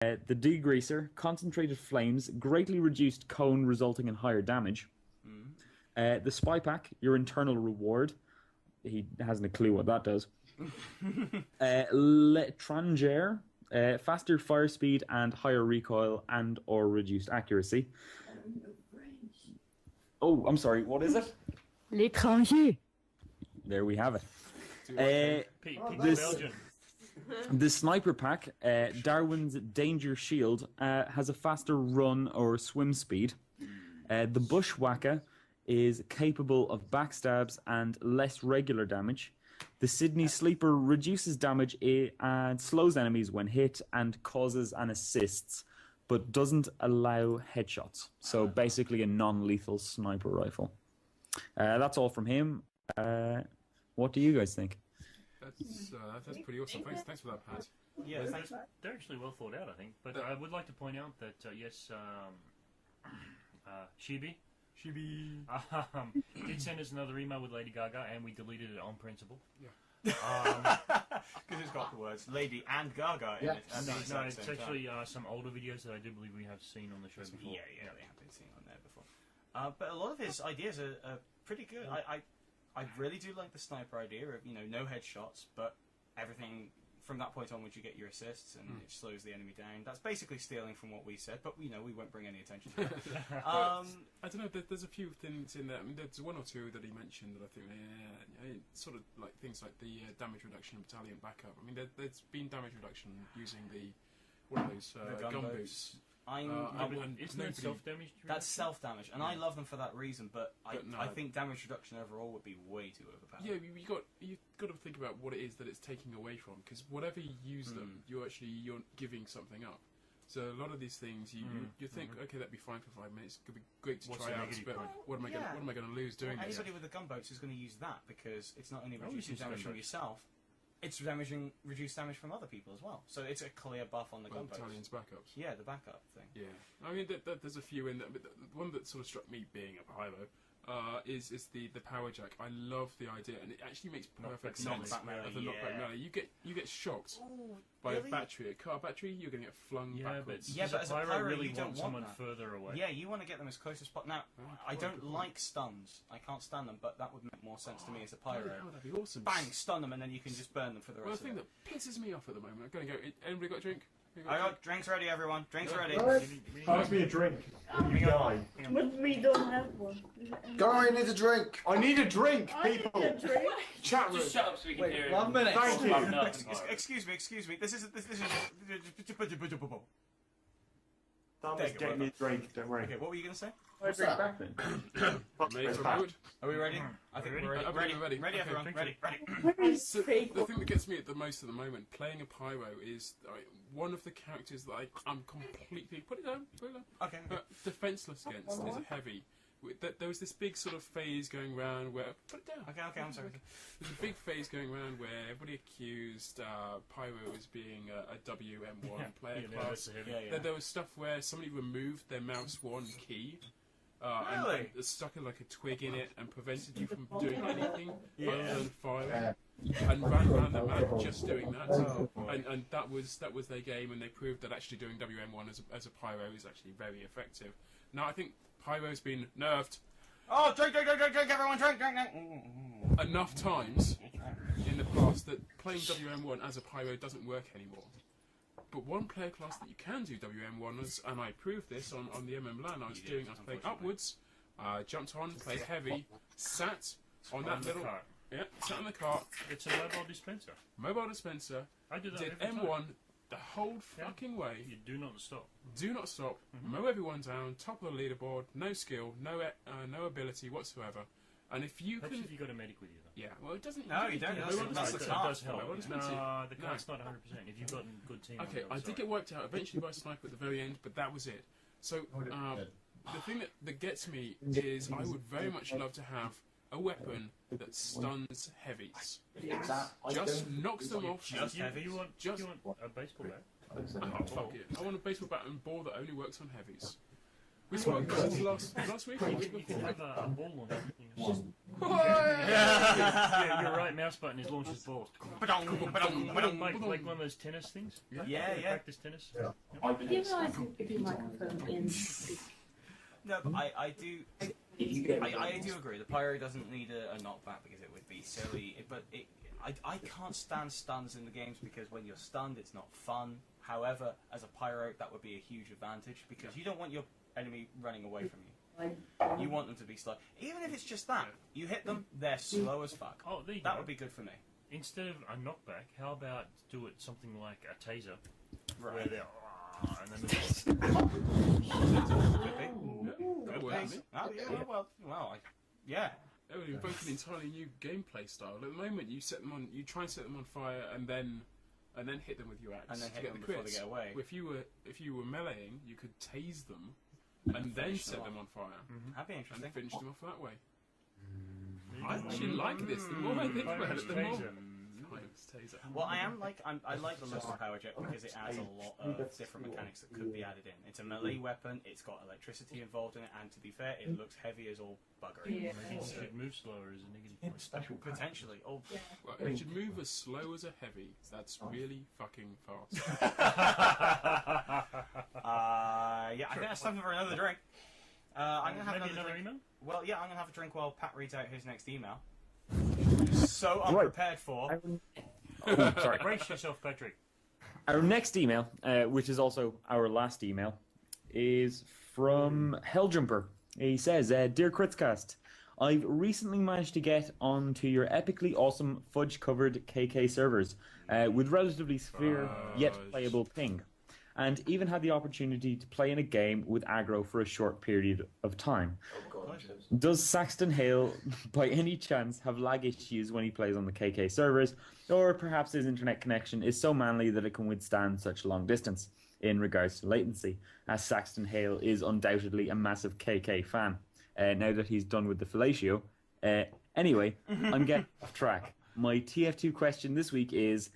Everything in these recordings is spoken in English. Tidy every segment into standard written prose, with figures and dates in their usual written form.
The degreaser, concentrated flames, greatly reduced cone resulting in higher damage. The spy pack, your internal reward. He hasn't a clue what that does. L'étranger, faster fire speed and higher recoil and or reduced accuracy. Oh, I'm sorry, what is it? L'étranger. There we have it. Belgian. The sniper pack, Darwin's Danger Shield, has a faster run or swim speed. The Bushwhacker is capable of backstabs and less regular damage. The Sydney Sleeper reduces damage and slows enemies when hit and causes and assists, but doesn't allow headshots. So basically a non-lethal sniper rifle. That's all from him. What do you guys think? That's pretty awesome. Thanks for that, Pat. Yeah, they're actually well thought out, I think. But I would like to point out that yes, Shibi did send us another email with Lady Gaga, and we deleted it on principle. Yeah. Because it's got the words Lady and Gaga in it. No, it's actually some older videos that I do believe we have seen on the show before. Yeah, they have been seen on there before. But a lot of his ideas are pretty good. I really do like the sniper idea of, no headshots, but everything from that point onwards you get your assists and it slows the enemy down. That's basically stealing from what we said, but we won't bring any attention to it. I don't know, there's a few things in there. I mean, there's one or two that he mentioned that I think, sort of like things like the damage reduction and battalion backup. I mean, there's been damage reduction using what are those, gun boosts. Isn't that self-damage? That's self-damage, and I love them for that reason. But I think damage reduction overall would be way too overpowered. Yeah, you've got to think about what it is that it's taking away from, because whatever you use them, you're giving something up. So a lot of these things, you think, okay, that'd be fine for 5 minutes. It could be great to try out, but what am I going to lose doing this? Anybody with the gunboats is going to use that because it's not only reducing damage from yourself. It's reduced damage from other people as well. So it's a clear buff on the gunboats. Battalion's backups. Yeah, the backup thing. Yeah. I mean, there's a few in there, but the one that sort of struck me being a pyro is the power jack. I love the idea, and it actually makes perfect sense of the knockback melee. You get shocked by a battery, a car battery. You're going to get flung backwards. But as a pyro really you don't want someone further away. Yeah, you want to get them as close as possible. Now, I don't like stuns. I can't stand them, but that would make more sense to me as a pyro. Oh, that'd be awesome. Bang, stun them, and then you can just burn them for the rest of the it. thing that pisses me off at the moment, I'm going to go, anybody got a drink? I got drinks ready, everyone. Drinks ready. Pass me a drink. You die. But we don't have one. Guy, I need a drink. I need a drink, people. I need a drink. Chat room. Just shut up so we can hear. 1 minute. Thank you. Excuse me. This is. Dam's getting me a drink. Don't worry. Okay, what were you going to say? What's that? Are we ready? I think we're ready. Ready, everyone. Ready. So, the thing that gets me at the most at the moment, playing a pyro, is one of the characters that I'm completely... Put it down. Okay. Defenseless against is a heavy. There was this big sort of phase going around where... Put it down. Okay, I'm sorry. There's a big phase going around where everybody accused pyro as being a WM1 player class. There was stuff where somebody removed their mouse 1 key... and stuck like a twig in it and prevented you from doing anything other than fire, and ran around the map just doing that. And that was their game, and they proved that actually doing WM1 as a pyro is actually very effective. Now I think pyro's been nerfed. Oh, drink, everyone, drink. Enough times in the past that playing WM1 as a pyro doesn't work anymore. But one player class that you can do WM1 was, and I proved this on the LAN I was playing upwards, jumped on, played heavy, sat on that little... Cart. Yeah, sat on the cart. It's a mobile dispenser. I do that did M1 the whole fucking way. You do not stop. Mow everyone down, top of the leaderboard, no skill, no ability whatsoever. And if you Perhaps can... if you got a medic with you, though. Yeah, well, it doesn't... No, you don't. That's the It cart. does help. No, the cart's not 100%. If you've got a good team... Okay, I did get wiped out eventually by a sniper at the very end, but that was it. So, the thing that gets me is I would very much love to have a weapon that stuns heavies. Just knocks them off. Just heavy? You want a baseball bat? Oh, fuck it. I want a baseball bat and ball that only works on heavies. Which one? Last week? Or You week can before? have a ball launcher. Yeah, you're right. Mouse button is launches balls. Like one of those tennis things. Yeah. Practice tennis. Did you realise if your microphone in? No, but I do agree. The pyro doesn't need a knockback because it would be silly. I can't stand stuns in the games because when you're stunned, it's not fun. However, as a pyro, that would be a huge advantage because you don't want your enemy running away from you. You want them to be slow. Even if it's just that, you hit them, they're slow as fuck. Oh, there you that go. would be good for me. Instead of a knockback, how about do it something like a taser, where Right. they're and then That works. Oh, yeah, well, yeah. That would invoke an entirely new gameplay style. At the moment, you try and set them on fire, and then hit them with your axe And then to hit get them the before crits. they get away. If you were meleeing, you could tase them, and then finish set them them on fire, That'd be and interesting. finish them off that way. I actually like this. The more I think about it, the more. Taser. Well, I like the look of Power Jet because it adds a lot of different mechanics that could be added in. It's a melee weapon, it's got electricity involved in it, and to be fair, it looks heavy as all buggery. Yeah. it should move slower as a negative point. Potentially. Oh, Well, it should move as slow as a heavy. That's really fucking fast. yeah, I think that's something for another drink. I'm gonna have Maybe another another drink. email? Well, yeah, I'm gonna have a drink while Pat reads out his next email. So unprepared for. Oh, sorry. Brace yourself, Patrick. Our next email, which is also our last email, is from Helljumper. He says, Dear kritzkast, I've recently managed to get onto your epically awesome fudge-covered KK servers with relatively severe yet playable ping, and even had the opportunity to play in a game with aggro for a short period of time. Does Saxton Hale, by any chance, have lag issues when he plays on the KK servers, or perhaps his internet connection is so manly that it can withstand such long distance in regards to latency, as Saxton Hale is undoubtedly a massive KK fan, now that he's done with the fellatio. Anyway, I'm getting off track. My TF2 question this week is,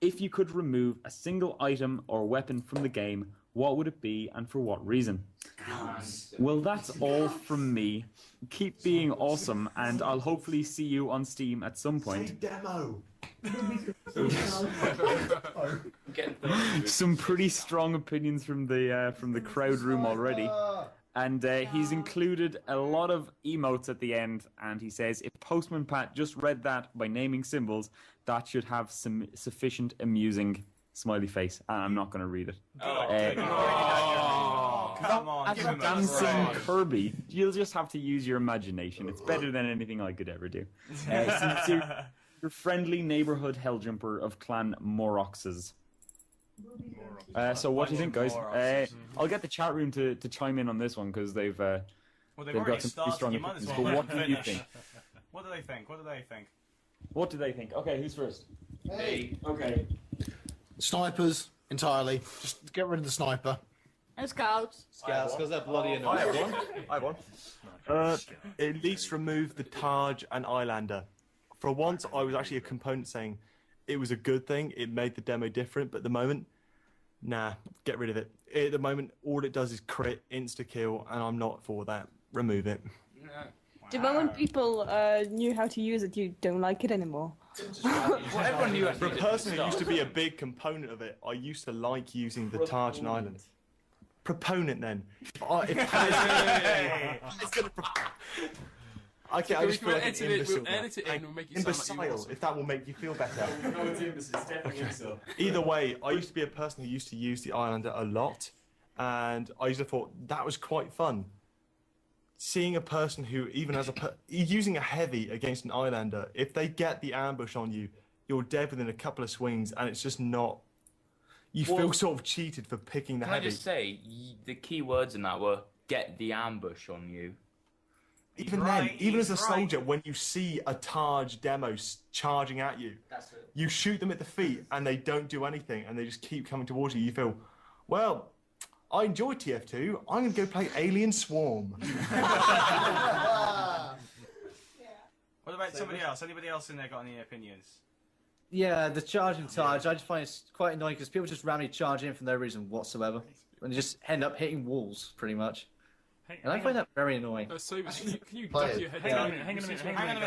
if you could remove a single item or weapon from the game, what would it be and for what reason? Well, that's all from me. Keep being awesome, and I'll hopefully see you on Steam at some point. Demo. Some pretty strong opinions from the crowd room already. And he's included a lot of emotes at the end, and he says, if Postman Pat just read that by naming symbols, that should have some sufficient amusing smiley face. And I'm not going to read it. Come on, give him a Dancing break. Kirby, you'll just have to use your imagination. It's better than anything I could ever do. Sincere, your friendly neighborhood helljumper of Clan Moroxes. So what do you think, guys? I'll get the chat room to chime in on this one because they've Well, they've already got some pretty started. strong You might as opinions. well But what do you finish. think? What do they think? What do they think? What do they think? Okay, who's first? Hey. Okay. Snipers, entirely. Just get rid of the sniper. And scouts. Scouts, because they're bloody annoying. Hi everyone. Hi everyone. At least remove the Taj and Islander. For once, I was actually a component saying it was a good thing. It made the demo different, but at the moment, nah, get rid of it. At the moment, all it does is crit, insta-kill, and I'm not for that. Remove it. The moment people knew how to use it, you don't like it anymore. Well, everyone knew For a person who used to be a big component of it, I used to like using the Taj and Island. Proponent then. Okay, I just feel like an imbecile. We'll edit it in, we'll make you sound like you Imbecile, awesome. if that will make you feel better. No, it's definitely so. Either way, I used to be a person who used to use the Islander a lot, and I used to thought that was quite fun. Seeing a person who, even as using a heavy against an Islander, if they get the ambush on you, you're dead within a couple of swings, and it's just not. You feel sort of cheated for picking the Can I heavy. just say, the key words in that were get the ambush on you. Even right, then, even as a he's right. soldier, when you see a Taj demo charging at you, you shoot them at the feet and they don't do anything and they just keep coming towards you. You feel, well, I enjoy TF2. I'm going to go play Alien Swarm. What about somebody else? Anybody else in there got any opinions? Yeah, the charging Taj, I just find it's quite annoying because people just randomly charge in for no reason whatsoever. And they just end up hitting walls, pretty much. And I find that very annoying. Sabers, can you Play duck it. your head Hang on a down? minute, Hang on a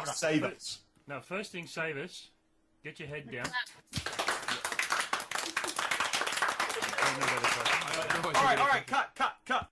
minute. Save us. No, first thing, save us. Get your head down. All right, cut.